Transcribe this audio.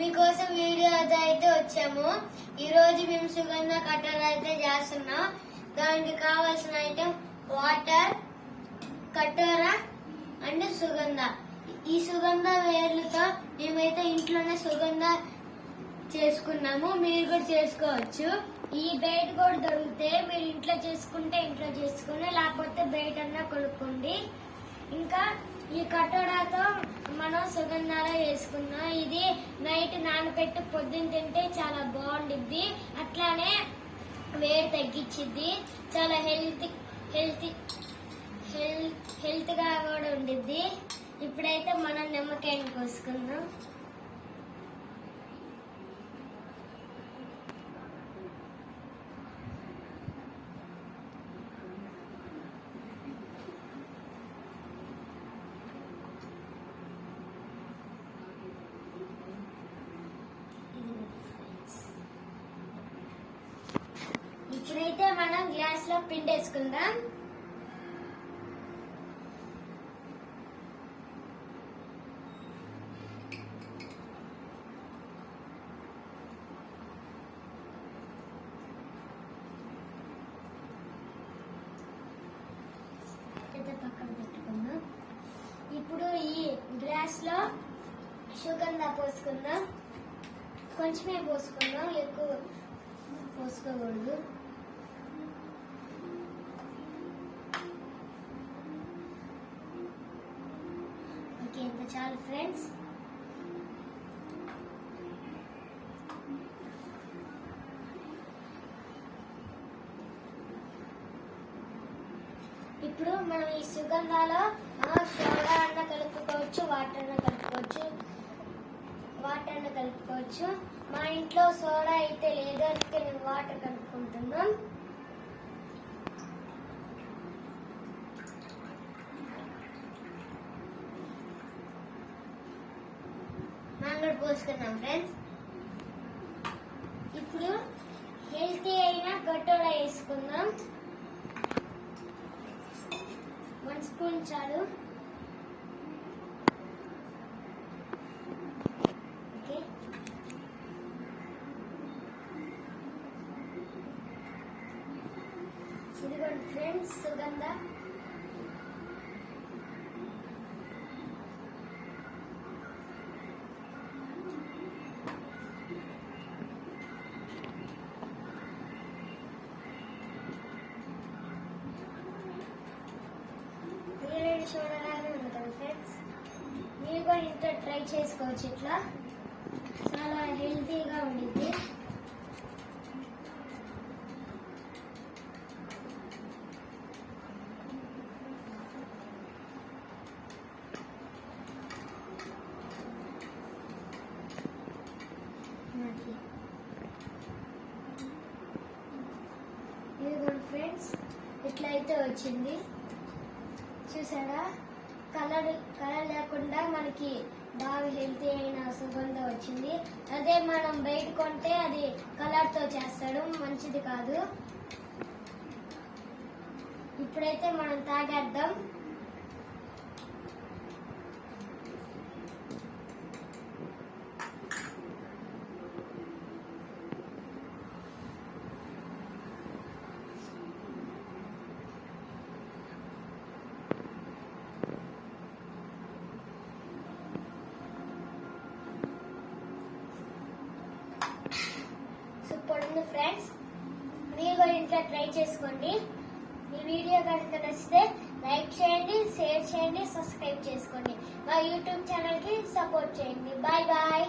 మీకోసం వీడియో అయితే వచ్చాము. ఈ రోజు మేము సుగంధ కట్టర్ అయితే చేస్తున్నాం. దానికి కావాల్సిన ఐటమ్ వాటర్, కటోర అండ్ సుగంధ. ఈ సుగంధ వేర్లతో మేమైతే ఇంట్లోనే సుగంధ చేసుకున్నాము. మీరు కూడా చేసుకోవచ్చు. ఈ బయట కూడా దొరికితే మీరు ఇంట్లో చేసుకుంటే ఇంట్లో చేసుకుని, లేకపోతే బయట అన్నా కొనుక్కోండి. ఇంకా ఈ కటోరాతో మనం సుగంధాలు వేసుకున్నాం. ఇది నైట్ నానబెట్టి పొద్దున్న తింటే చాలా బాగుండిద్ది. అట్లానే వేడి తగ్గించిద్ది. చాలా హెల్త్గా కూడా ఉండిద్ది. ఇప్పుడైతే మనం నిమ్మకాయని కోసుకుందాం. ఇప్పుడైతే మనం గ్లాస్ లో పిండి వేసుకుందాం. పక్కన పెట్టుకుందాం. ఇప్పుడు ఈ గ్లాస్ లో సుగంధ పోసుకుందాం. కొంచెమే పోసుకుందాం, ఎక్కువ పోసుకోకూడదు. ఓకే, ఇంత చాలు ఫ్రెండ్స్. ఇప్పుడు మనం ఈ సుగంధాలో సోడా అన్న కలుపుకోవచ్చు, వాటర్ అన్న కలుపుకోవచ్చు. మా ఇంట్లో సోడా అయితే లేదు, అందుకే నేను వాటర్ కలుపుకుంటున్నాం. మనం పోసుకున్నాం ఫ్రెండ్స్. ఇప్పుడు హెల్తీ అయిన కటోరా వేసుకుందాం. 1 స్పూన్ చాలు. ఓకే, ఇదిగోండి ఫ్రెండ్స్ సుగంధ. చూడగానే ఉంది కదా ఫ్రెండ్స్. మీరు కూడా ఇంట్లో ట్రై చేసుకోవచ్చు. ఇట్లా చాలా హెల్తీగా ఉండిద్ది. ఇదిగోండి ఫ్రెండ్స్, ఇట్లా అయితే వచ్చింది. చూసారా, కలర్ లేకుండా మనకి బాగా హెల్తీ అయిన సుగంధ వచ్చింది. అదే మనం బయట కొంటే అది కలర్ తో చేస్తాడు, మంచిది కాదు. ఇప్పుడైతే మనం తాగేద్దాం. సూపర్ ఉంది ఫ్రెండ్స్. మీరు కూడా ఇంట్లో ట్రై చేసుకోండి. ఈ వీడియో కనుక నచ్చితే లైక్ చేయండి, షేర్ చేయండి, సబ్స్క్రైబ్ చేసుకోండి. మా యూట్యూబ్ ఛానల్ కి సపోర్ట్ చేయండి. Bye bye.